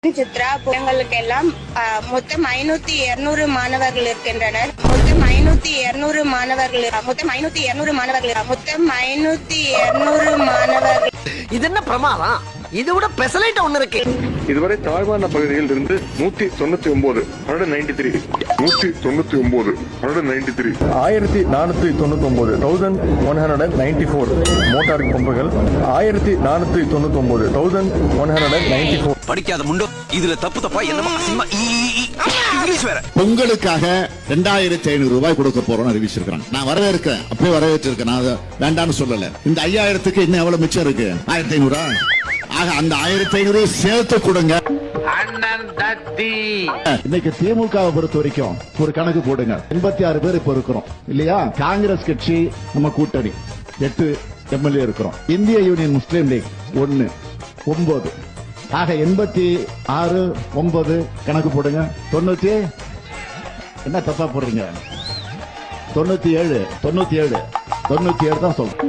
சித்ரா எங்களுக்கு எல்லாம் மொத்தம் 500-200 மாணவர்கள் இருக்கின்றனர். மொத்தம் 500-200 மாணவர்கள். இது என்ன பிரமாதம்? இது விட பெசலைட் ஒண்ணு இருக்கு. இதுவரை தாழ்வான பகுதியில் இருந்து 199 1494 மோட்டார் பம்புகள் 1499 படிக்காத முண்டோ இதுல தப்பா என்னமா இங்கிலீஷ் வேற. பொங்கலுக்காக 2500 ரூபாய் கொடுக்க போறோம் அறிவிச்சிருக்காங்க. நான் வரவேற்கிறேன், அப்படியே வரவேற்றிருக்கேன். நான் வேண்டாம்னு சொல்லல. இந்த 5000க்கு இன்னும் எவ்வளவு மிச்சம் இருக்கு? 1500. ஆக அந்த 1500 சேர்த்து கொடுங்க. இன்னைக்கு திமுகவை பொறுத்த வரைக்கும் ஒரு கணக்கு போடுங்க. 86 பேர் இப்ப இருக்கிறோம் இல்லையா? காங்கிரஸ் கட்சி நம்ம கூட்டணி 8 எம்எல்ஏ இருக்கிறோம். இந்திய யூனியன் முஸ்லீம் லீக் 1 9. ஆக 86 9 கணக்கு போடுங்க. 90 என்ன தப்பா போடுறீங்க? 97 தான் சொல்றேன்.